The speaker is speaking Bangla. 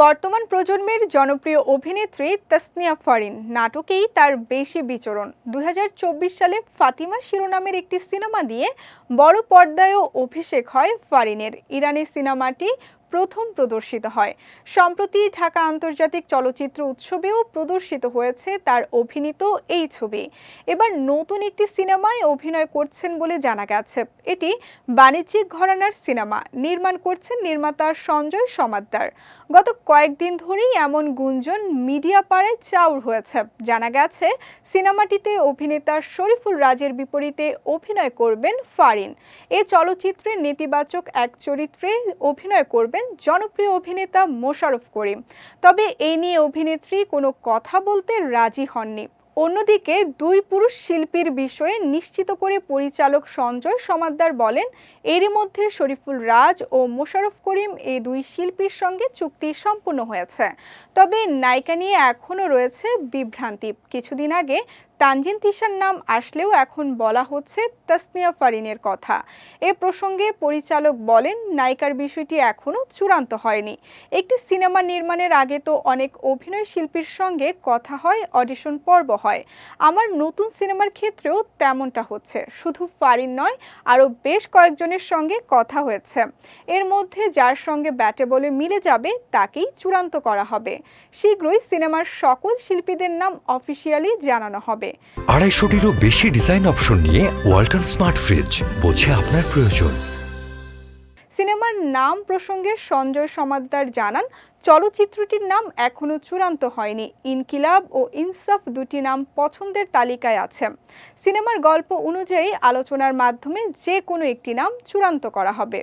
বর্তমান প্রজন্মের জনপ্রিয় অভিনেত্রী তাসনিয়া ফারিন নাটকেই তার বেশি বিচরণ। ২০২৪ সালে ফাতিমা শিরোনামের একটি সিনেমা দিয়ে বড় পর্দায়ও অভিষেক হয় ফারিনের। ইরানি সিনেমাটি প্রথম প্রদর্শিত হয়। সম্প্রতি ঢাকা আন্তর্জাতিক চলচ্চিত্র উৎসবেও প্রদর্শিত হয়েছে তার অভিনীত এই ছবি। এবার নতুন একটি সিনেমায় অভিনয় করছেন বলে জানা গেছে। এটি বাণিজ্যিক ঘরানার সিনেমা, নির্মাণ করছেন নির্মাতা সঞ্জয় সমাদ্দার। গত কয়েকদিন ধরেই এমন গুঞ্জন মিডিয়া পাড়ায় চাউর হয়েছে। জানা গেছে সিনেমাটিতে অভিনেতা শরীফুল রাজের বিপরীতে অভিনয় করবেন ফারিন। এ চলচ্চিত্রে নেতিবাচক এক চরিত্রে অভিনয় করবেন জনপ্রিয় অভিনেতা মোশাররফ করিম। তবে এই নিয়ে অভিনেত্রী কোনো কথা বলতে রাজি হননি। অন্যদিকে দুই পুরুষ শিল্পীর বিষয়ে নিশ্চিত করে পরিচালক সঞ্জয় সমাদ্দার বলেন, এরই মধ্যে শরীফুল রাজ ও মোশাররফ করিম এই দুই শিল্পীর সঙ্গে চুক্তি সম্পূর্ণ হয়েছে। তবে নায়িকা নিয়ে এখনও রয়েছে বিভ্রান্তি। কিছুদিন আগে তানজিন তিশার নাম আসলেও এখন বলা হচ্ছে তাসনিয়া ফারিনের কথা। এ প্রসঙ্গে পরিচালক বলেন, নায়িকার বিষয়টি এখনও চূড়ান্ত হয়নি। একটি সিনেমা নির্মাণের আগে তো অনেক অভিনয় শিল্পীর সঙ্গে কথা হয়, অডিশন পর্ব হয়। আমার নতুন সিনেমার ক্ষেত্রেও তেমনটা হচ্ছে। শুধু ফারিন নয়, আরও বেশ কয়েকজনের সঙ্গে কথা হয়েছে। এর মধ্যে যার সঙ্গে ব্যাটে বলে মিলে যাবে তাকেই চূড়ান্ত করা হবে। শীঘ্রই সিনেমার সকল শিল্পীদের নাম অফিসিয়ালি জানানো হবে। ২৫০টিরও বেশি ডিজাইন অপশন নিয়ে ওয়ালটন স্মার্ট ফ্রিজ, বোঝে আপনার প্রয়োজন। সিনেমার নাম প্রসঙ্গে সঞ্জয় সমাদ্দার জানান, চলচ্চিত্রটির নাম এখনও চূড়ান্ত হয়নি। ইনকিলাব ও ইনসাফ দুটি নাম পছন্দের তালিকায় আছে। সিনেমার গল্প অনুযায়ী আলোচনার মাধ্যমে যে কোনো একটি নাম চূড়ান্ত করা হবে।